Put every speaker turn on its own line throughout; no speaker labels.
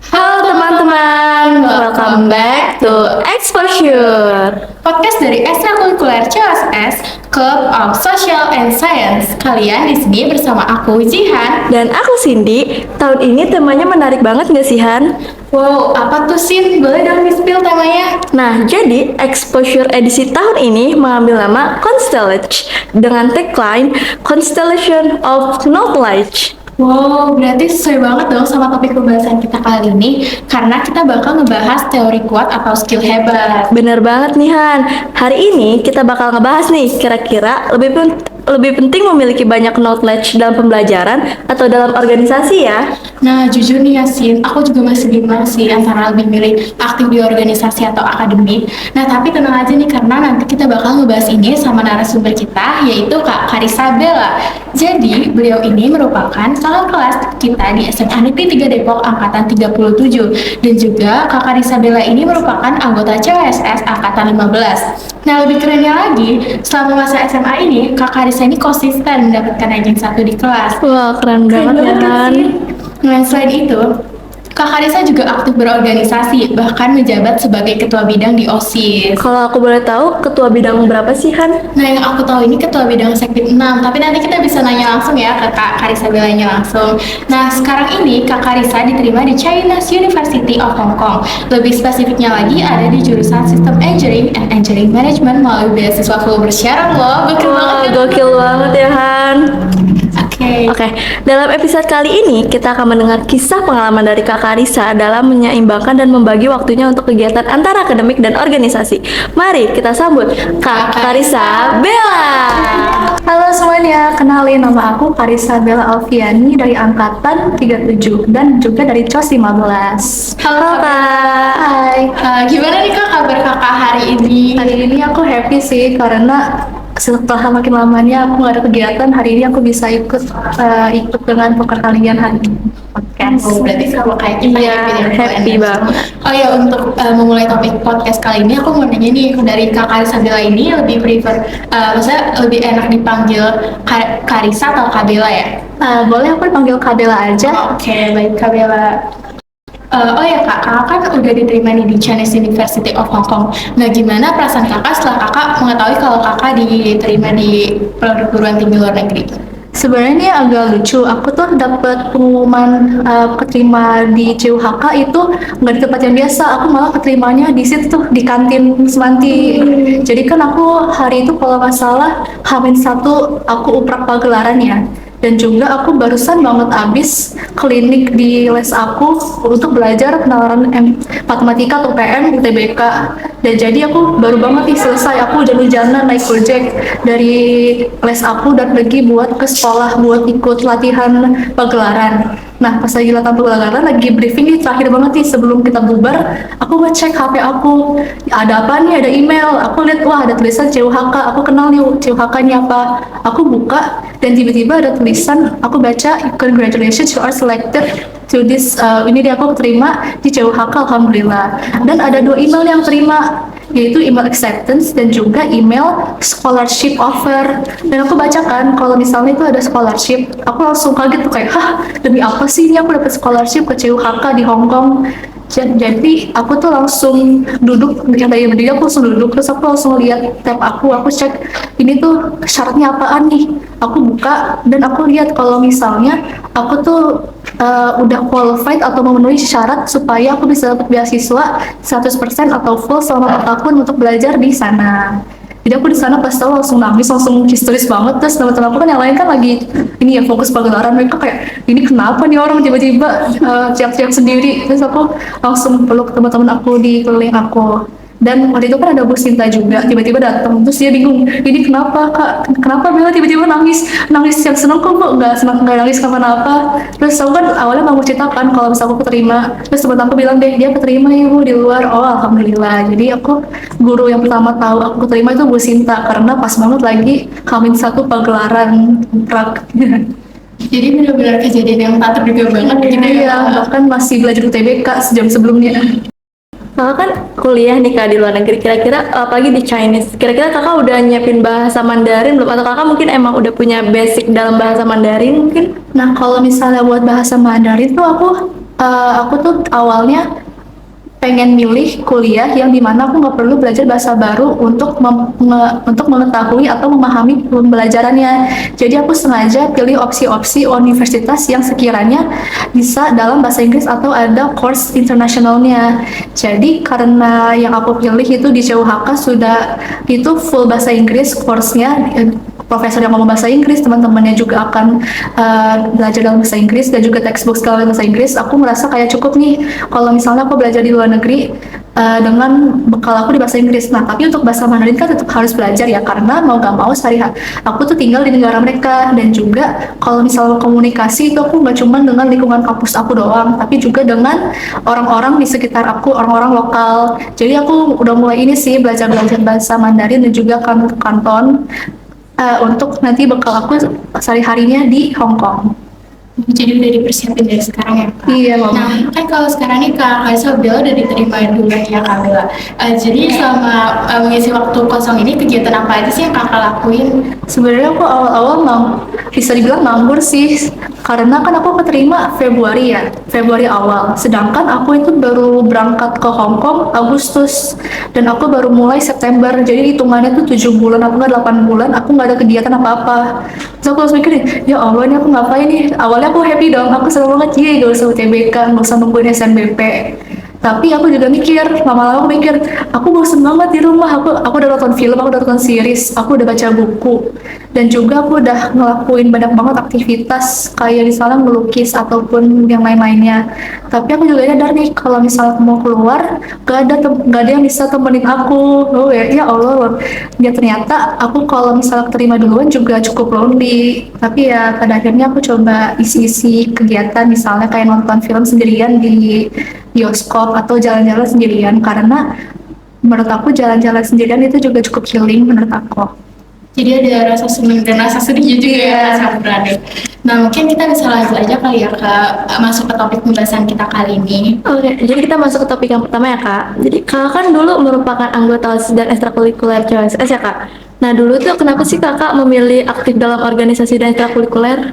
Halo teman-teman, welcome back to Exposure,
Podcast dari Ekstrakurikuler CSS Club of Social and Science. Kalian di sini bersama aku Jihan.
dan aku Cindy. Tahun ini temanya menarik banget nggak sih Han?
Wow, apa tuh Sin? Boleh dong di-spill temanya?
Nah, jadi Exposure edisi tahun ini mengambil nama Constellation dengan tagline Constellation of Knowledge.
Wow, berarti sesuai banget dong sama topik pembahasan kita kali ini karena kita bakal ngebahas teori kuat atau skill hebat.
Bener banget nih Han. Hari ini kita bakal ngebahas nih kira-kira lebih penting memiliki banyak knowledge dalam pembelajaran atau dalam organisasi ya.
Nah, jujur nih Yasin, aku juga masih bingung sih antara lebih milih aktif di organisasi atau akademik. Nah, tapi tenang aja nih karena nanti kita bakal ngebahas ini sama narasumber kita yaitu Kak Karissa Bella. Jadi, beliau ini merupakan kakak kelas kita di SMA Negeri 3 Depok angkatan 37 dan juga Kak Karissa Bella ini merupakan anggota CWSS angkatan 15. Nah, lebih kerennya lagi, selama masa SMA ini Kak Karissa ini konsisten mendapatkan ranking 1 di kelas.
Wah, keren banget ya
kan
Han.
sih? Nah, selain itu, Kak Karissa juga aktif berorganisasi, bahkan menjabat sebagai ketua bidang di OSIS.
Kalau aku boleh tahu, ketua bidang berapa sih Han?
Nah, yang aku tahu ini ketua bidang Sekbid 6, tapi nanti kita bisa nanya langsung ya ke Kak Karissa Bellanya langsung. Nah, sekarang ini Kak Karissa diterima di Chinese University of Hong Kong. Lebih spesifiknya lagi ada di jurusan System Engineering and Engineering Management melalui beasiswa full bersyarat loh. Gokil banget
Wah,
kan?
gokil banget ya Han.
Oke.
Dalam episode kali ini kita akan mendengar kisah pengalaman dari Kak Karissa dalam menyeimbangkan dan membagi waktunya untuk kegiatan antara akademik dan organisasi. Mari kita sambut Kak Karissa Bella.
Halo semuanya, kenalin nama aku Karissa Bella Alfiani dari angkatan 37 dan juga dari COS 15.
Halo Kak.
Hai.
Gimana nih Kak kabar Kakak hari ini?
Hari ini aku happy sih karena setelah makin lamanya aku gak ada kegiatan, hari ini aku bisa ikut dengan perkalian hari ini podcast.
Oh, berarti sama kayak kita
Iya,
ya,
happy banget.
Oh ya, untuk memulai topik podcast kali ini aku mau nanya nih dari Kak Karissa Bella ini lebih prefer, maksudnya lebih enak dipanggil Karissa atau Kak Bella ya?
Boleh aku dipanggil Kak Bella aja?
Oke, baik Kak Bella. Oh ya Kak, kakak kan udah diterima nih di Chinese University of Hong Kong. Nah, gimana perasaan kakak setelah kakak mengetahui kalau kakak diterima di perguruan tinggi luar negeri?
Sebenarnya ini agak lucu. Aku tuh dapat pengumuman keterima di CUHK itu nggak di tempat yang biasa. Aku malah keterimanya di situ tuh di kantin Semanti. Jadi kan aku hari itu kalau nggak salah H-1 aku uprak pagelaran ya. Dan juga aku barusan banget abis klinik di les aku untuk belajar penalaran matematika atau PM UTBK. Dan jadi aku baru banget nih selesai, aku hujan-hujanan naik Gojek dari les aku dan pergi buat ke sekolah buat ikut latihan pagelaran. Nah, pas lagi latihan pagelaran, lagi briefing nih terakhir banget nih sebelum kita bubar, aku ngecek HP aku, ada apa nih, ada email, aku lihat wah ada tulisan CUHK, aku kenal nih CUHK-nya apa, aku buka dan tiba-tiba ada tulisan, aku baca congratulations you are selected to this, ini dia aku terima di CUHK alhamdulillah. Dan ada 2 email yang terima, yaitu email acceptance dan juga email scholarship offer. Dan aku bacakan kalau misalnya itu ada scholarship, aku langsung kaget tuh kayak, hah demi apa sih ini aku dapat scholarship ke CUHK di Hong Kong. Jadi aku tuh langsung duduk, yang dari berdiri aku langsung duduk, terus aku langsung lihat tab aku cek ini tuh syaratnya apaan nih. Aku buka dan aku lihat kalau misalnya aku tuh udah qualified atau memenuhi syarat supaya aku bisa dapat beasiswa 100% atau full selama 4 tahun untuk belajar di sana. Jadi aku di sana pas tahu langsung nangis, langsung histeris banget. Terus teman-teman aku kan yang lain kan lagi ini ya fokus pagelaran, mereka kayak ini kenapa nih orang tiba-tiba teriak-teriak sendiri. Terus aku langsung peluk teman-teman aku di keliling aku. Dan waktu itu kan ada Bu Sinta juga tiba-tiba datang, terus dia bingung ini kenapa Kak, kenapa Bella tiba-tiba nangis yang seneng kok Bu, nggak nangis kenapa-napa. Terus aku kan awalnya mau ceritakan kalau misalnya aku keterima, terus teman aku bilang deh dia keterima ya Bu di luar. Oh alhamdulillah. Jadi aku guru yang pertama tahu aku keterima itu Bu Sinta karena pas banget lagi H-1 pagelaran prak.
Jadi benar-benar kejadian yang tak terduga banget gitu ya.
Iya, bahkan masih belajar UTBK sejam sebelumnya.
Kakak kan kuliah nih kak di luar negeri, kira-kira apalagi di Chinese, kira-kira kakak udah nyiapin bahasa Mandarin belum? Atau kakak mungkin emang udah punya basic dalam bahasa Mandarin mungkin?
Nah, kalau misalnya buat bahasa Mandarin tuh aku tuh awalnya pengen milih kuliah yang dimana aku nggak perlu belajar bahasa baru untuk mengetahui atau memahami pembelajarannya. Jadi aku sengaja pilih opsi-opsi universitas yang sekiranya bisa dalam bahasa Inggris atau ada course internasionalnya. Jadi karena yang aku pilih itu di CUHK sudah itu full bahasa Inggris course-nya, profesor yang ngomong bahasa Inggris, teman-temannya juga akan belajar dalam bahasa Inggris dan juga textbook segala bahasa Inggris. Aku merasa kayak cukup nih kalau misalnya aku belajar di luar negeri dengan bekal aku di bahasa Inggris. Nah, tapi untuk bahasa Mandarin kan tetap harus belajar ya, karena mau gak mau aku tuh tinggal di negara mereka, dan juga kalau misalnya komunikasi itu aku nggak cuma dengan lingkungan kampus aku doang, tapi juga dengan orang-orang di sekitar aku, orang-orang lokal. Jadi aku udah mulai ini sih belajar-belajar bahasa Mandarin dan juga kanton untuk nanti bekal aku sehari-harinya di Hong Kong.
Jadi udah dipersiapin dari sekarang ya Kak?
Iya, Mama.
Nah, kan kalau sekarang nih Kak Kaisa Bella udah diterima dulu ya Kak Bella. Jadi selama mengisi waktu kosong ini, kegiatan apa aja sih yang Kakak lakuin?
Sebenarnya aku awal-awal bisa dibilang nganggur sih, karena kan aku keterima Februari awal. Sedangkan aku itu baru berangkat ke Hong Kong Agustus, dan aku baru mulai September. Jadi hitungannya tuh 7 bulan, aku nggak 8 bulan, aku nggak ada kegiatan apa-apa. Terus aku langsung mikir, ya Allah ini aku ngapain nih? Awalnya aku happy dong, aku seneng banget, gak usah UTBK, nggak usah nungguin SNBP. Tapi aku juga mikir, lama-lama aku mikir, aku bosen banget di rumah. Aku udah nonton film, aku udah nonton series, aku udah baca buku, dan juga aku udah ngelakuin banyak banget aktivitas kayak misalnya melukis ataupun yang lain-lainnya. Tapi aku juga sadar nih, kalau misalnya aku mau keluar, gak ada yang bisa temenin aku. Oh ya Allah, ya ternyata aku kalau misalnya terima duluan juga cukup lonely. Tapi ya pada akhirnya aku coba isi-isi kegiatan, misalnya kayak nonton film sendirian di bioskop atau jalan-jalan sendirian, karena menurut aku jalan-jalan sendirian itu juga cukup healing menurut aku.
Jadi ada rasa seneng dan rasa sedihnya juga
Iya.
ya Kak Berani. Nah, mungkin kita bisa lanjut aja kali ya Kak, masuk ke topik pembahasan kita kali ini.
Oke, jadi kita masuk ke topik yang pertama ya kak. Jadi kakak kan dulu merupakan anggota OSIS dan ekstrakurikuler COSS ya kak. Nah dulu tuh kenapa sih kakak memilih aktif dalam organisasi dan ekstrakurikuler?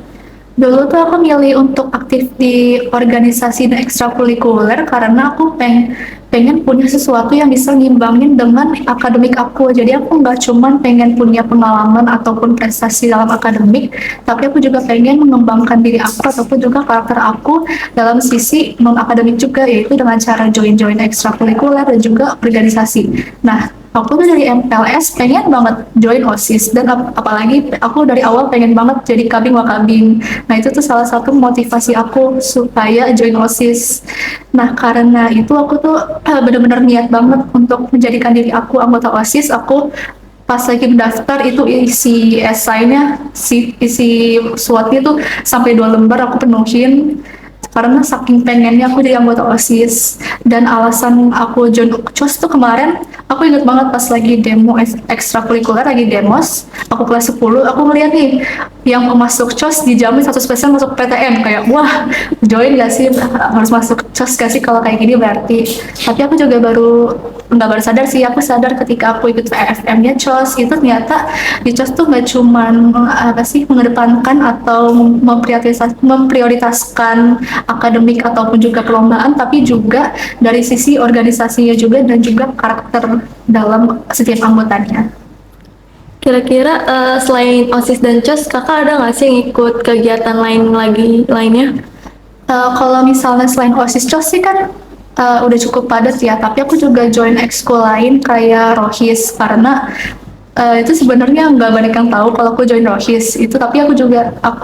Dulu tuh aku milih untuk aktif di organisasi dan ekstrakurikuler karena aku pengen punya sesuatu yang bisa ngimbangin dengan akademik aku. Jadi aku nggak cuman pengen punya pengalaman ataupun prestasi dalam akademik, tapi aku juga pengen mengembangkan diri aku ataupun juga karakter aku dalam sisi non akademik juga, yaitu dengan cara join-join ekstrakurikuler dan juga organisasi. Nah, aku tuh dari MPLS pengen banget join OSIS, dan apalagi aku dari awal pengen banget jadi kabing wakabing. Nah itu tuh salah satu motivasi aku supaya join OSIS. Nah karena itu aku tuh bener-bener niat banget untuk menjadikan diri aku anggota OSIS. Aku pas lagi mendaftar itu isi esainya, isi SWOT-nya tuh sampai 2 lembar aku penuhin, karena saking pengennya aku jadi anggota OSIS. Dan alasan aku join COS tuh kemarin, aku inget banget pas lagi demo ekstrakurikuler, lagi demos, aku kelas 10, aku ngeliat nih yang mau masuk COS dijamin 100% masuk PTN, kayak wah join gak sih, harus masuk COS gak sih kalau kayak gini berarti. Tapi aku juga nggak baru sadar sih, aku sadar ketika aku ikut VFM-nya COS itu ternyata di COS tuh nggak cuman apa sih mengedepankan atau memprioritaskan akademik ataupun juga perlombaan, tapi juga dari sisi organisasinya juga dan juga karakter dalam setiap anggotanya.
Kira-kira selain OSIS dan COS, kakak ada nggak sih yang ikut kegiatan lainnya?
Kalau misalnya selain OSIS COS sih kan udah cukup padat ya, tapi aku juga join ekskul lain kayak Rohis, karena itu sebenarnya nggak banyak yang tahu kalau aku join Rohis itu, tapi aku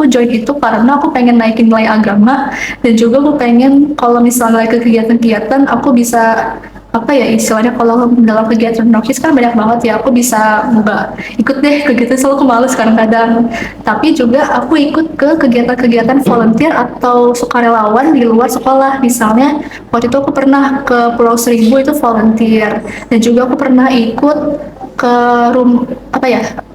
join itu karena aku pengen naikin nilai agama, dan juga aku pengen kalau misalnya ke kegiatan-kegiatan aku bisa apa ya istilahnya, kalau dalam kegiatan Rohis kan banyak banget ya, aku bisa nggak ikut deh kegiatan, selalu aku males kadang-kadang. Tapi juga aku ikut ke kegiatan-kegiatan volunteer atau sukarelawan di luar sekolah. Misalnya waktu itu aku pernah ke Pulau Seribu itu volunteer, dan juga aku pernah ikut ke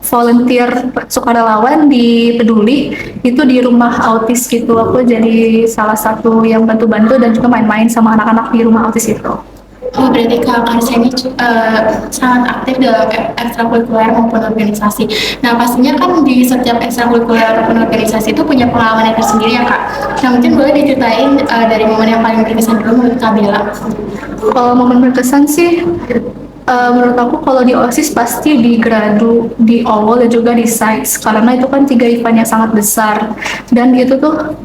volunteer sukarelawan di Peduli, itu di rumah autis gitu. Aku jadi salah satu yang bantu-bantu dan juga main-main sama anak-anak di rumah autis itu.
Oh, berarti Kak Karsa ini sangat aktif dalam ekstrakurikuler maupun organisasi. Nah, pastinya kan di setiap ekstrakurikuler ataupun organisasi itu punya pengalaman yang tersendiri ya Kak. Nah, mungkin boleh diceritain dari momen yang paling berkesan dulu menurut Kak Bella.
Kalau momen berkesan sih, menurut aku kalau di OSIS pasti di gradu, di OWL dan juga di sites karena itu kan 3 event yang sangat besar dan itu tuh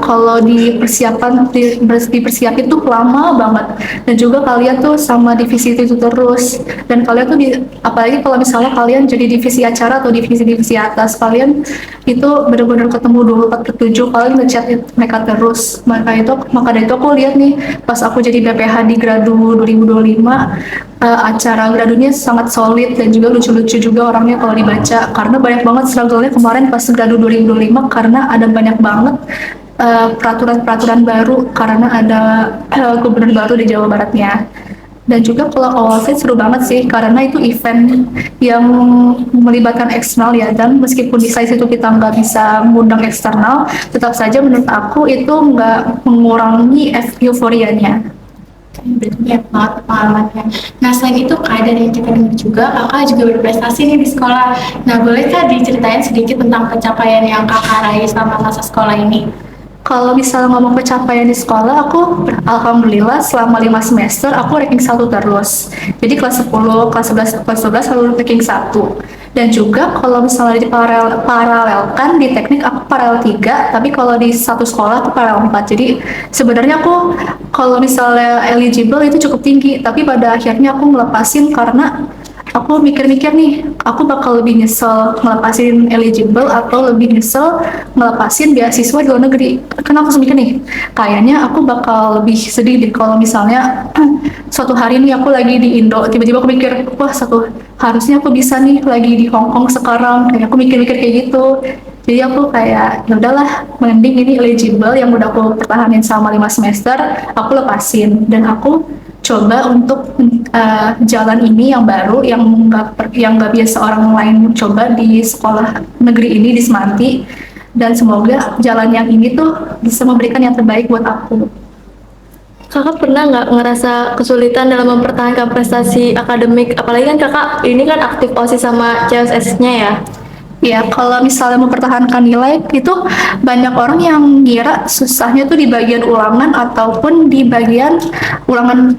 kalau dipersiapin tuh lama banget dan juga kalian tuh sama divisi itu terus dan kalian tuh apalagi kalau misalnya kalian jadi divisi acara atau divisi-divisi atas kalian itu benar-benar ketemu 24/7 kalian ngechat mereka terus maka dari itu aku lihat nih pas aku jadi BPH di gradu 2025 acara gradunya sangat solid dan juga lucu-lucu juga orangnya kalau dibaca karena banyak banget struggle-nya kemarin pas gradu 2025 karena ada banyak banget peraturan-peraturan baru karena ada gubernur baru di Jawa Baratnya. Dan juga kalau awal sih seru banget sih karena itu event yang melibatkan eksternal ya dan meskipun di size itu kita nggak bisa mengundang eksternal tetap saja menurut aku itu nggak mengurangi euforianya.
Berarti banyak banget pengalamannya. Nah, selain itu Kak, dari yang kita dengar juga, Kakak juga berprestasi nih di sekolah. Nah, boleh Kak diceritain sedikit tentang pencapaian yang Kakak raih selama masa sekolah ini?
Kalau misalnya ngomong pencapaian di sekolah, aku alhamdulillah selama 5 semester aku ranking 1 terus. Jadi kelas 10, kelas 11, kelas 12 selalu ranking 1. Dan juga kalau misalnya paralelkan di teknik aku paralel 3, tapi kalau di satu sekolah aku paralel 4. Jadi sebenarnya aku kalau misalnya eligible itu cukup tinggi, tapi pada akhirnya aku ngelepasin karena aku mikir-mikir nih, aku bakal lebih nyesel ngelepasin eligible atau lebih nyesel ngelepasin beasiswa di luar negeri. Karena aku mikir nih, kayaknya aku bakal lebih sedih deh kalau misalnya suatu hari nih aku lagi di Indo, tiba-tiba aku mikir, wah harusnya aku bisa nih lagi di Hong Kong sekarang. Kayak aku mikir-mikir kayak gitu. Jadi aku kayak, ya udahlah, mending ini eligible yang udah aku pertahanin selama 5 semester, aku lepasin dan aku coba untuk jalan ini yang baru yang nggak biasa orang lain coba di sekolah negeri ini di Semanti dan semoga jalan yang ini tuh bisa memberikan yang terbaik buat aku.
Kakak pernah nggak ngerasa kesulitan dalam mempertahankan prestasi akademik? Apalagi kan kakak ini kan aktif OSIS sama CSS-nya ya?
Ya, kalau misalnya mempertahankan nilai itu banyak orang yang ngira susahnya tuh di bagian ulangan ataupun di bagian ulangan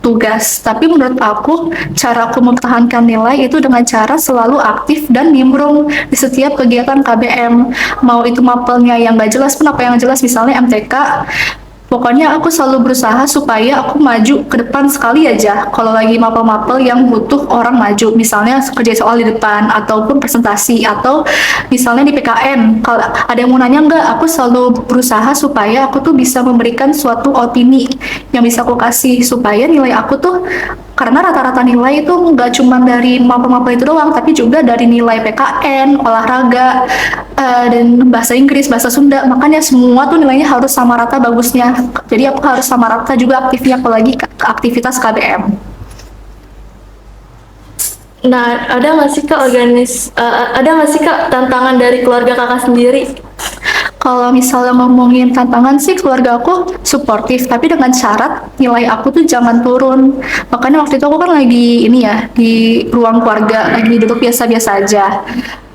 tugas. Tapi menurut aku, cara aku mempertahankan nilai itu dengan cara selalu aktif dan nimbrung di setiap kegiatan KBM. Mau itu mapelnya yang nggak jelas pun apa yang jelas, misalnya MTK. Pokoknya aku selalu berusaha supaya aku maju ke depan sekali aja. Kalau lagi mapel-mapel yang butuh orang maju, misalnya kerja soal di depan, ataupun presentasi, atau misalnya di PKN. Kalau ada yang mau nanya nggak, aku selalu berusaha supaya aku tuh bisa memberikan suatu opini yang bisa aku kasih supaya nilai aku tuh karena rata-rata nilai itu nggak cuma dari mapel-mapel itu doang, tapi juga dari nilai PKN, olahraga, dan bahasa Inggris, bahasa Sunda. Makanya semua tuh nilainya harus sama rata bagusnya. Jadi aku harus sama rata juga aktifnya apalagi ke aktivitas KBM.
Nah, ada nggak sih kak tantangan dari keluarga kakak sendiri?
Kalau misalnya ngomongin tantangan sih keluarga aku suportif, tapi dengan syarat nilai aku tuh jangan turun. Makanya waktu itu aku kan lagi ini ya di ruang keluarga, lagi duduk biasa-biasa aja.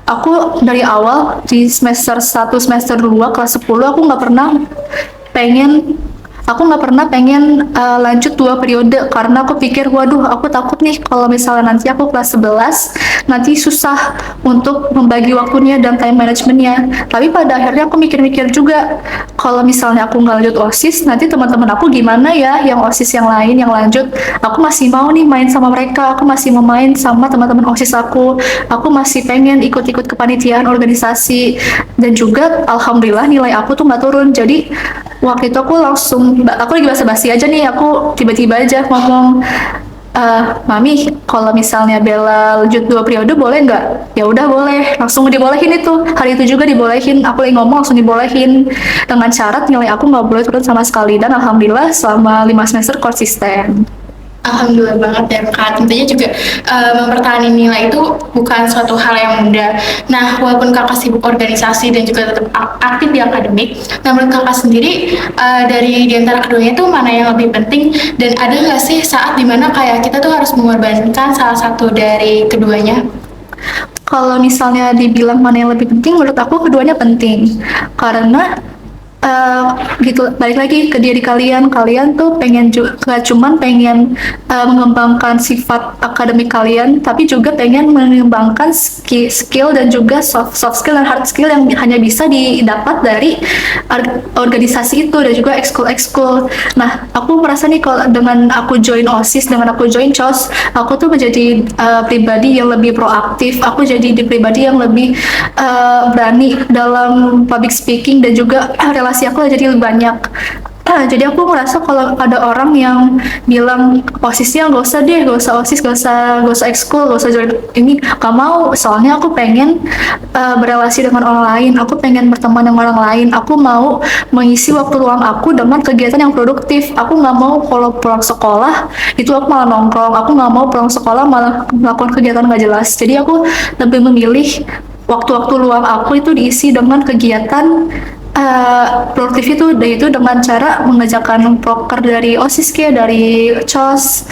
Aku dari awal di semester 1, semester 2, kelas 10 pengen aku nggak pernah pengen lanjut 2 periode karena aku pikir waduh aku takut nih kalau misalnya nanti aku kelas 11 nanti susah untuk membagi waktunya dan time managementnya. Tapi pada akhirnya aku mikir-mikir juga kalau misalnya aku nggak lanjut OSIS nanti teman-teman aku gimana ya yang OSIS yang lain yang lanjut. Aku masih mau nih main sama mereka, aku masih mau main sama teman-teman OSIS aku masih pengen ikut-ikut kepanitiaan organisasi dan juga alhamdulillah nilai aku tuh nggak turun. Jadi waktu itu aku lagi basa-basi aja nih, aku tiba-tiba aja ngomong, Mami, kalau misalnya Bella lanjut 2 periode boleh nggak? Ya udah boleh, langsung dibolehin itu. Hari itu juga dibolehin, aku lagi ngomong langsung dibolehin dengan syarat nilai aku nggak boleh turun sama sekali dan alhamdulillah selama 5 semester konsisten.
Alhamdulillah banget ya Kak. Tentunya juga mempertahankan nilai itu bukan suatu hal yang mudah. Nah, walaupun Kakak sibuk organisasi dan juga tetap aktif di akademik, nah menurut Kakak sendiri di antara keduanya itu mana yang lebih penting dan ada nggak sih saat dimana kayak kita tuh harus mengorbankan salah satu dari keduanya?
Kalau misalnya dibilang mana yang lebih penting, menurut aku keduanya penting. Karena gitu, balik lagi ke diri kalian. Kalian tuh pengen juga cuman pengen mengembangkan sifat akademik kalian, tapi juga pengen mengembangkan skill dan juga soft skill dan hard skill yang hanya bisa didapat dari organisasi itu dan juga ekskul. Nah, aku merasa nih kalau dengan aku join OSIS, dengan aku join COS, aku tuh menjadi pribadi yang lebih proaktif. Aku jadi pribadi yang lebih berani dalam public speaking dan juga relasi aku jadi lebih banyak. Jadi aku merasa kalau ada orang yang bilang OSISnya nggak usah deh, nggak usah OSIS, nggak usah ekskul, nggak usah join ini, nggak mau. Soalnya aku pengen berelasi dengan orang lain, aku pengen berteman dengan orang lain, aku mau mengisi waktu luang aku dengan kegiatan yang produktif. Aku nggak mau kalau pulang sekolah itu aku malah nongkrong, aku nggak mau pulang sekolah malah melakukan kegiatan nggak jelas. Jadi aku lebih memilih waktu-waktu luang aku itu diisi dengan kegiatan produktif itu dengan cara mengerjakan proker dari OSIS dari COS.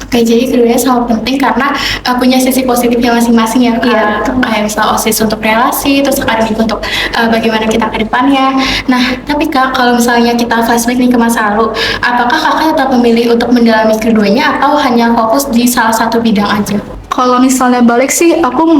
Oke, jadi keduanya sangat penting karena punya sisi positifnya masing-masing ya Kak.
Iya.
Kayak misalnya OSIS untuk relasi, terus akademik untuk bagaimana kita ke depannya. Nah, tapi Kak, kalau misalnya kita flashback nih ke masa lalu, apakah Kakak tetap memilih untuk mendalami keduanya atau hanya fokus di salah satu bidang aja?
Kalau misalnya balik sih, aku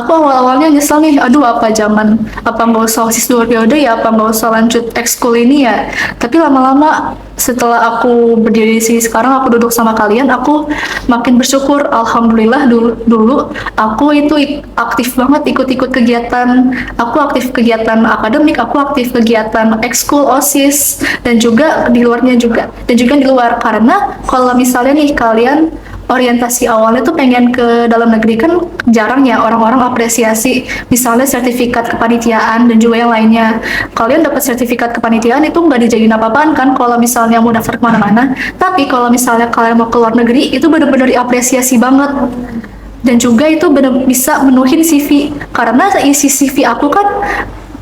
awal-awalnya nyesel nih, aduh apa nggak usah OSIS 2 periode ya, apa nggak usah lanjut ekskul ini ya. Tapi lama-lama setelah aku berdiri di sini sekarang, aku duduk sama kalian, aku makin bersyukur. Alhamdulillah dulu aku itu aktif banget ikut-ikut kegiatan, aku aktif kegiatan akademik, aku aktif kegiatan ekskul, OSIS, dan juga di luarnya juga, dan juga di luar. Karena kalau misalnya nih kalian orientasi awalnya tuh pengen ke dalam negeri, kan jarang ya orang-orang apresiasi misalnya sertifikat kepanitiaan dan juga yang lainnya. Kalian dapat sertifikat kepanitiaan itu nggak dijadiin apa-apaan kan kalau misalnya mau daftar kemana-mana, tapi kalau misalnya kalian mau ke luar negeri itu benar-benar diapresiasi banget. Dan juga itu benar bisa menuhin CV, karena isi CV aku kan,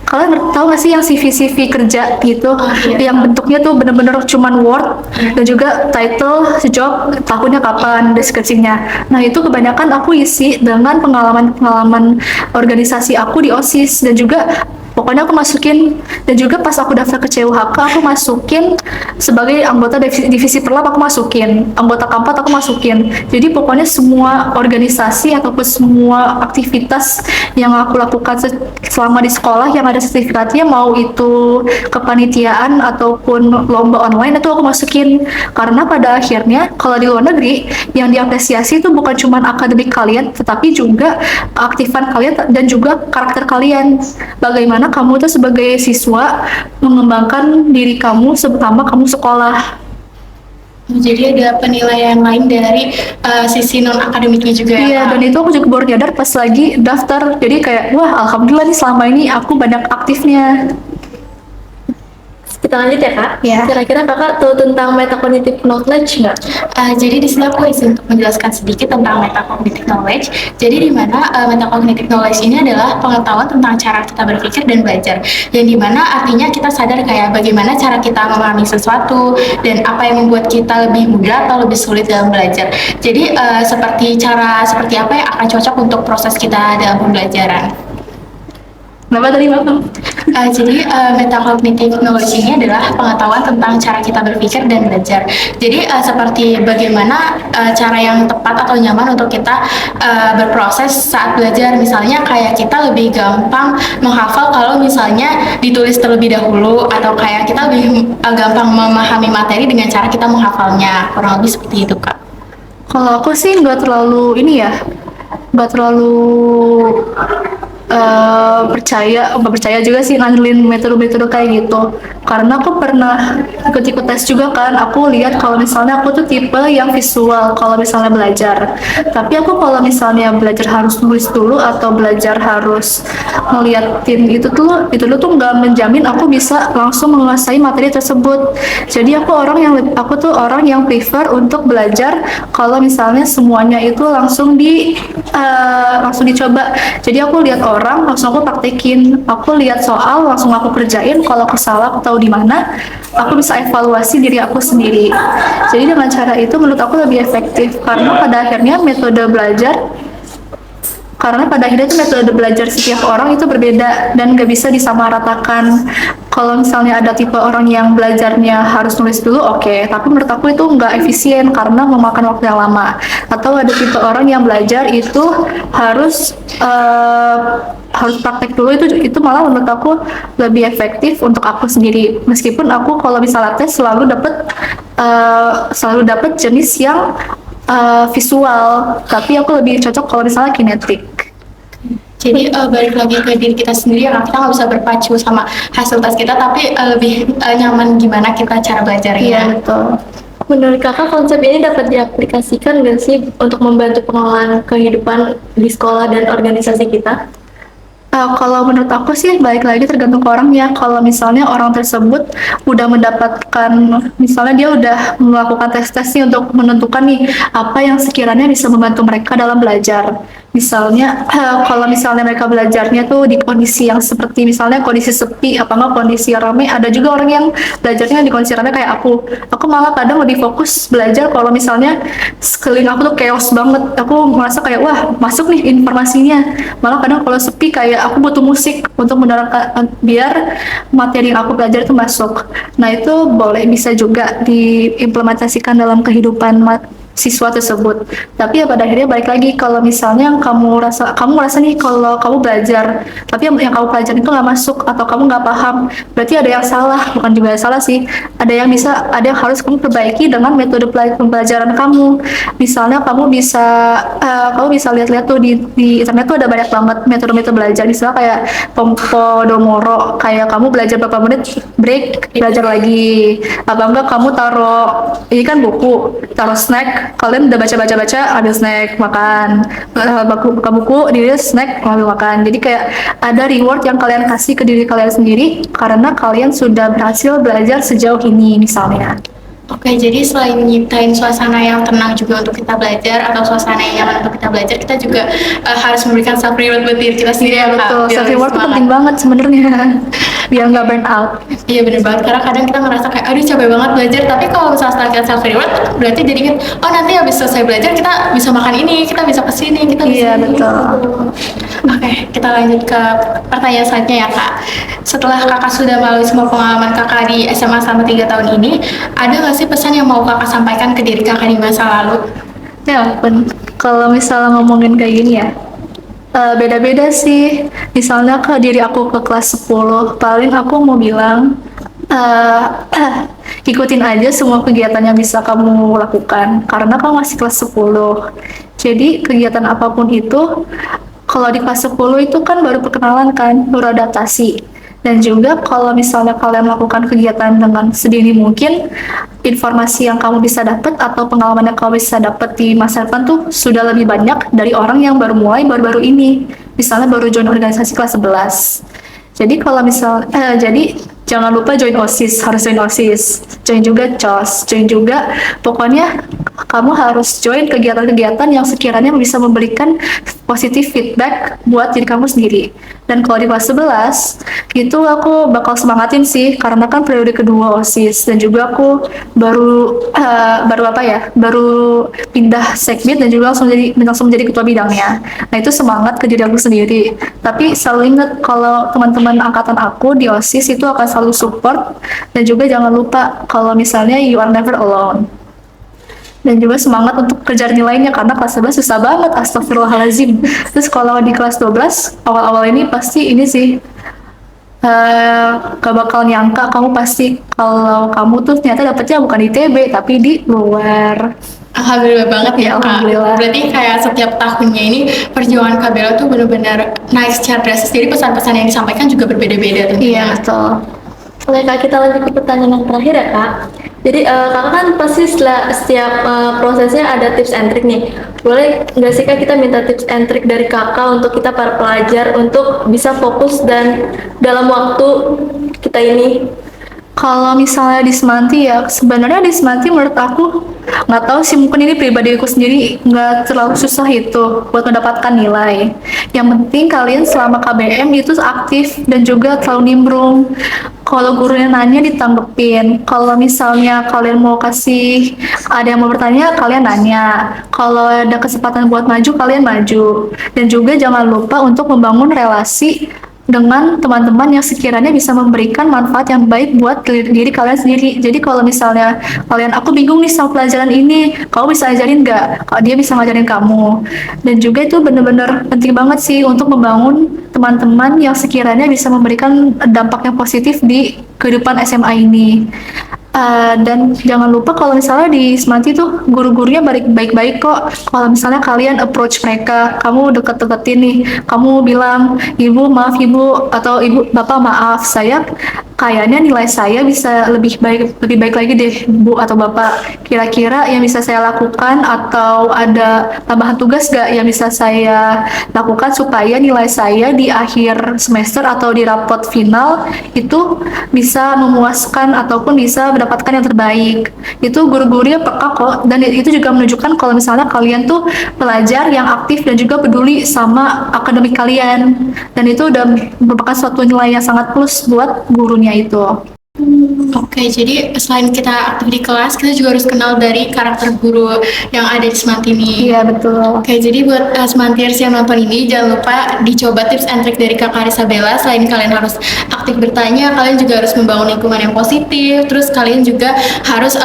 kalian tahu nggak sih yang CV kerja gitu, yang bentuknya tuh bener-bener cuman Word dan juga title, job, tahunnya kapan, deskripsinya. Nah itu kebanyakan aku isi dengan pengalaman-pengalaman organisasi aku di OSIS, dan juga pokoknya aku masukin. Dan juga pas aku daftar ke CUHK, aku masukin sebagai anggota divisi perlap, aku masukin anggota K4, aku masukin. Jadi pokoknya semua organisasi ataupun semua aktivitas yang aku lakukan selama di sekolah yang ada sertifikatnya, mau itu kepanitiaan ataupun lomba online, itu aku masukin. Karena pada akhirnya kalau di luar negeri yang diapresiasi itu bukan cuma akademik kalian, tetapi juga keaktifan kalian dan juga karakter kalian. Bagaimana kamu tuh sebagai siswa mengembangkan diri kamu selama kamu sekolah.
Jadi ada penilaian lain dari sisi non akademiknya juga ya
Iya,
Kak?
dan itu aku juga baru nyadar pas lagi daftar. Jadi kayak, wah alhamdulillah nih selama ini aku banyak aktifnya.
Kita lanjut ya Kak.
Ya.
Kira-kira Kakak tahu tentang metacognitive knowledge nggak?
Jadi di sini aku izin untuk menjelaskan sedikit tentang metacognitive knowledge. Jadi di mana metacognitive knowledge ini adalah pengetahuan tentang cara kita berpikir dan belajar. Yang dimana artinya kita sadar kayak bagaimana cara kita memahami sesuatu dan apa yang membuat kita lebih mudah atau lebih sulit dalam belajar. Jadi seperti apa yang akan cocok untuk proses kita dalam pembelajaran.
Kenapa tadi Bang?
Jadi metacognitive knowledge ini adalah pengetahuan tentang cara kita berpikir dan belajar. Jadi seperti bagaimana cara yang tepat atau nyaman untuk kita berproses saat belajar. Misalnya kayak kita lebih gampang menghafal kalau misalnya ditulis terlebih dahulu, atau kayak kita lebih gampang memahami materi dengan cara kita menghafalnya. Kurang lebih seperti itu Kak.
Kalau aku sih nggak terlalu ini ya, nggak terlalu nggak percaya juga sih ngandelin metode-metode kayak gitu, karena aku pernah ikut-ikut tes juga kan. Aku lihat kalau misalnya aku tuh tipe yang visual kalau misalnya belajar, tapi aku kalau misalnya belajar harus nulis dulu atau belajar harus ngeliatin itu tuh nggak menjamin aku bisa langsung menguasai materi tersebut. Jadi aku tuh orang yang prefer untuk belajar kalau misalnya semuanya itu langsung dicoba. Jadi aku lihat orang langsung aku praktekin, aku lihat soal langsung aku kerjain. Kalau aku salah aku tahu di mana, aku bisa evaluasi diri aku sendiri. Jadi dengan cara itu menurut aku lebih efektif, karena pada akhirnya itu metode belajar setiap orang itu berbeda dan gak bisa disamaratakan. Kalau misalnya ada tipe orang yang belajarnya harus nulis dulu, oke, tapi menurut aku itu nggak efisien karena memakan waktu yang lama. Atau ada tipe orang yang belajar itu harus praktek dulu, itu malah menurut aku lebih efektif untuk aku sendiri. Meskipun aku kalau misalnya tes selalu dapet jenis yang visual, tapi aku lebih cocok kalau misalnya kinetik.
Jadi balik lagi ke diri kita sendiri, ya kita nggak bisa berpacu sama hasil tes kita, tapi lebih nyaman gimana kita cara belajarnya.
Iya, betul.
Menurut kakak konsep ini dapat diaplikasikan nggak sih untuk membantu pengelolaan kehidupan di sekolah dan organisasi kita?
Kalau menurut aku sih balik lagi tergantung ke orangnya. Kalau misalnya orang tersebut udah mendapatkan, misalnya dia udah melakukan tes-tesnya untuk menentukan nih apa yang sekiranya bisa membantu mereka dalam belajar. Misalnya kalau misalnya mereka belajarnya tuh di kondisi yang seperti misalnya kondisi sepi, apa enggak kondisi ramai. Ada juga orang yang belajarnya di kondisi ramai kayak aku. Aku malah kadang lebih fokus belajar kalau misalnya sekeliling aku tuh chaos banget. Aku merasa kayak wah masuk nih informasinya. Malah kadang kalau sepi kayak aku butuh musik untuk menerangkan biar materi yang aku belajar itu masuk. Nah itu bisa juga diimplementasikan dalam kehidupan siswa tersebut. Tapi ya pada akhirnya balik lagi, kalau misalnya kamu merasa nih kalau kamu belajar tapi yang kamu pelajari itu nggak masuk atau kamu nggak paham, berarti ada yang salah. Bukan juga salah sih, ada yang harus kamu perbaiki dengan metode pembelajaran kamu. Misalnya kamu bisa lihat-lihat tuh di internet tuh ada banyak banget metode-metode belajar, misalnya kayak Pomodoro, kayak kamu belajar berapa menit break belajar lagi, apa enggak kamu ini kan taruh snack, kalian udah baca ambil snack makan, buka buku diri snack ambil makan. Jadi kayak ada reward yang kalian kasih ke diri kalian sendiri karena kalian sudah berhasil belajar sejauh ini misalnya.
Oke, jadi selain nyiptain suasana yang tenang juga untuk kita belajar atau suasana yang nyaman untuk kita belajar, kita juga harus memberikan self reward buat diri kita sendiri.
Iya betul, self reward itu penting banget sebenarnya biar nggak burn out.
Iya bener banget, karena kadang kita ngerasa kayak aduh capek banget belajar, tapi kalau misalnya setelah kita self reward berarti jadi ingat, oh nanti habis selesai belajar kita bisa makan ini, kita bisa kesini, kita bisa
Iya
ini.
betul.
Oke, kita lanjut ke pertanyaan selanjutnya ya kak. Setelah kakak sudah melalui semua pengalaman kakak di SMA selama 3 tahun ini, ada nggak sih pesan yang mau kakak sampaikan ke diri kakak di masa lalu?
Ya, kalau misalnya ngomongin kayak gini ya, beda-beda sih. Misalnya ke diri aku ke kelas 10, paling aku mau bilang, ikutin aja semua kegiatan yang bisa kamu lakukan, karena kamu masih kelas 10. Jadi kegiatan apapun itu, kalau di kelas 10 itu kan baru perkenalan kan, baru adaptasi. Dan juga kalau misalnya kalian melakukan kegiatan dengan sedini mungkin, informasi yang kamu bisa dapat atau pengalaman yang kamu bisa dapat di masa depan tuh sudah lebih banyak dari orang yang baru mulai baru-baru ini. Misalnya baru join organisasi kelas 11. Jadi jadi jangan lupa join OSIS, harus join OSIS. Join juga COS, join juga, pokoknya kamu harus join kegiatan-kegiatan yang sekiranya bisa memberikan positif feedback buat diri kamu sendiri. Dan kalau di kelas 11, itu aku bakal semangatin sih, karena kan periode kedua OSIS, dan juga aku baru pindah sekbid dan juga langsung menjadi ketua bidangnya. Nah itu semangat ke diri aku sendiri. Tapi selalu ingat kalau teman-teman angkatan aku di OSIS itu akan selalu support, dan juga jangan lupa kalau misalnya you are never alone. Dan juga semangat untuk kejar nilainya, karena kelas 11 susah banget, astagfirullahaladzim. Terus kalau di kelas 12, awal-awal ini pasti ini sih, gak bakal nyangka kamu pasti kalau kamu tuh ternyata dapetnya bukan di ITB, tapi di luar.
Alhamdulillah banget ya, Kak.
Alhamdulillah.
Berarti kayak setiap tahunnya ini perjuangan Kak Bella tuh benar-benar naik secara drastis. Jadi pesan-pesan yang disampaikan juga berbeda-beda tentunya.
Iya, betul.
Oke Kak, kita lanjut ke pertanyaan yang terakhir ya Kak. Jadi Kakak kan pasti setelah setiap prosesnya ada tips and trick nih. Boleh nggak sih Kak kita minta tips and trick dari Kakak untuk kita para pelajar untuk bisa fokus dan dalam waktu kita ini?
Kalau misalnya di Semanti ya, sebenarnya di Semanti menurut aku nggak tahu sih, mungkin ini pribadiku sendiri nggak terlalu susah itu buat mendapatkan nilai. Yang penting kalian selama KBM itu aktif dan juga terlalu nimbrung. Kalau gurunya nanya ditanggepin. Kalau misalnya kalian mau kasih, ada yang mau bertanya, kalian nanya. Kalau ada kesempatan buat maju, kalian maju. Dan juga jangan lupa untuk membangun relasi dengan teman-teman yang sekiranya bisa memberikan manfaat yang baik buat diri kalian sendiri. Jadi kalau misalnya kalian, aku bingung nih sama pelajaran ini, kamu bisa ajarin nggak? Kalau dia bisa ngajarin kamu. Dan juga itu benar-benar penting banget sih untuk membangun teman-teman yang sekiranya bisa memberikan dampak yang positif di kehidupan SMA ini. Dan jangan lupa kalau misalnya di Semanti tuh guru-gurunya baik-baik kok. Kalau misalnya kalian approach mereka, kamu deket-deketin nih, kamu bilang, ibu maaf ibu, atau ibu bapak maaf, saya kayaknya nilai saya bisa lebih baik lagi deh bu atau bapak. Kira-kira yang bisa saya lakukan atau ada tambahan tugas gak yang bisa saya lakukan supaya nilai saya di akhir semester atau di rapot final itu bisa memuaskan ataupun bisa mendapatkan yang terbaik. Itu guru-gurunya peka kok, dan itu juga menunjukkan kalau misalnya kalian tuh pelajar yang aktif dan juga peduli sama akademik kalian, dan itu udah merupakan suatu nilai yang sangat plus buat gurunya itu.
Oke, jadi selain kita aktif di kelas, kita juga harus kenal dari karakter guru yang ada di Semanti ini.
Iya betul.
Oke, jadi buat Semantiers yang nonton ini, jangan lupa dicoba tips and trick dari Kak Karissa Bella. Selain kalian harus aktif bertanya, kalian juga harus membangun lingkungan yang positif. Terus kalian juga harus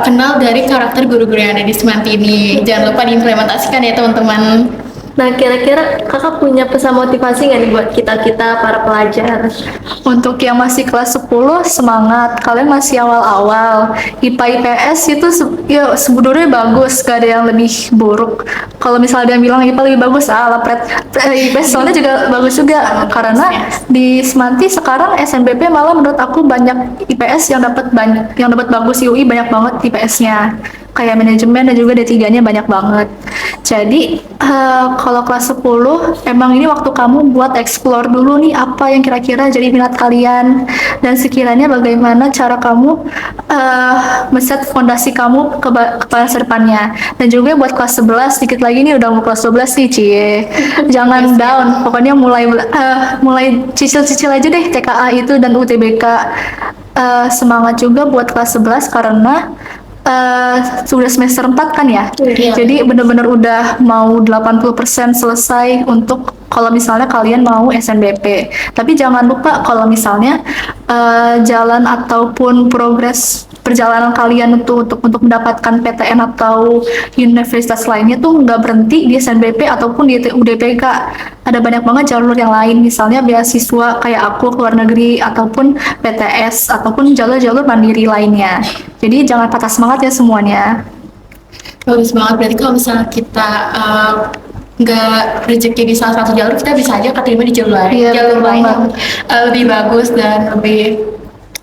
kenal dari karakter guru-guru yang ada di Semanti ini. Jangan lupa diimplementasikan ya teman-teman.
Nah kira-kira Kakak punya pesan motivasi nggak nih buat kita-kita para pelajar?
Untuk yang masih kelas 10, semangat. Kalian masih awal-awal. IPA IPS itu ya sebenarnya bagus, gak ada yang lebih buruk. Kalau misalnya dia bilang IPA lebih bagus, lapret. IPS soalnya juga bagus juga, karena di Semanti sekarang SNBP malah menurut aku banyak IPS yang dapat bagus. UI banyak banget IPS-nya. Kayak manajemen dan juga D3-nya banyak banget. Jadi kalau kelas 10 emang ini waktu kamu buat explore dulu nih apa yang kira-kira jadi minat kalian, dan sekiranya bagaimana cara kamu men-set fondasi kamu ke masa depannya. Dan juga buat kelas 11, sedikit lagi nih udah mau kelas 12 nih cie. Jangan down, pokoknya mulai cicil-cicil aja deh TKA itu dan UTBK. Semangat juga buat kelas 11 karena sudah semester 4 kan ya.
Iya.
Jadi benar-benar udah mau 80% selesai untuk kalau misalnya kalian mau SNBP. Tapi jangan lupa kalau misalnya jalan ataupun progres perjalanan kalian untuk mendapatkan PTN atau universitas lainnya tuh nggak berhenti di SNBP ataupun di UDPK. Ada banyak banget jalur yang lain, misalnya beasiswa kayak aku ke luar negeri ataupun PTS ataupun jalur-jalur mandiri lainnya. Jadi jangan patah semangat ya semuanya.
Bagus banget, berarti kalau misalnya kita nggak rezeki di salah satu jalur, kita bisa aja keterima di jalur lain,
Iya,
jalur
betul
lain
banget.
yang lebih bagus dan lebih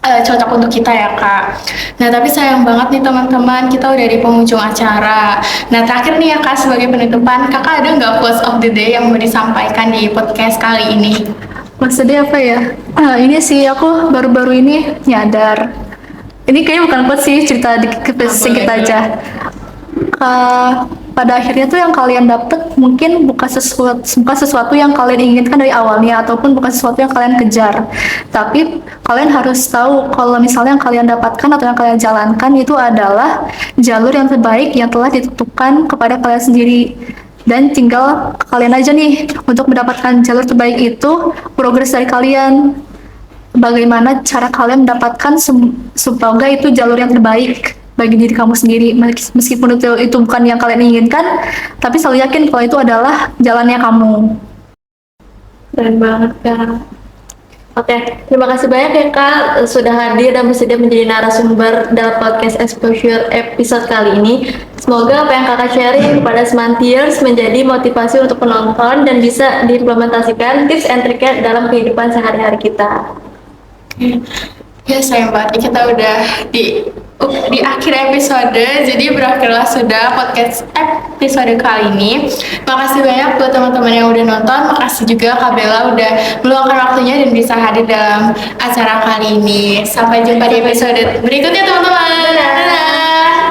cocok untuk kita ya Kak. Nah tapi sayang banget nih teman-teman, kita udah di penghujung acara. Nah terakhir nih ya Kak, sebagai penutupan, Kakak ada nggak quotes of the day yang mau disampaikan di podcast kali ini?
Maksudnya apa ya? Ini sih aku baru-baru ini nyadar. Ini kayaknya bukan quote sih, cerita sedikit
boleh,
aja. Pada akhirnya tuh yang kalian dapet mungkin bukan sesuatu yang kalian inginkan dari awalnya ataupun bukan sesuatu yang kalian kejar. Tapi kalian harus tahu kalau misalnya yang kalian dapatkan atau yang kalian jalankan itu adalah jalur yang terbaik yang telah ditentukan kepada kalian sendiri. Dan tinggal kalian aja nih untuk mendapatkan jalur terbaik itu, progres dari kalian. Bagaimana cara kalian mendapatkan semoga itu jalur yang terbaik bagi diri kamu sendiri, meskipun itu bukan yang kalian inginkan, tapi selalu yakin kalau itu adalah jalannya kamu.
Keren banget Kak. Oke, terima kasih banyak ya Kak sudah hadir dan bersedia menjadi narasumber dalam podcast Exposure episode kali ini. Semoga apa yang Kakak sharing kepada Semantiers menjadi motivasi untuk penonton dan bisa diimplementasikan tips and triknya dalam kehidupan sehari-hari kita.
Ya sayang banget kita udah di akhir episode, jadi berakhirlah sudah podcast episode kali ini. Makasih banyak buat teman-teman yang udah nonton, makasih juga Kak Bella udah meluangkan waktunya dan bisa hadir dalam acara kali ini. Sampai jumpa di episode berikutnya teman-teman. Dadah.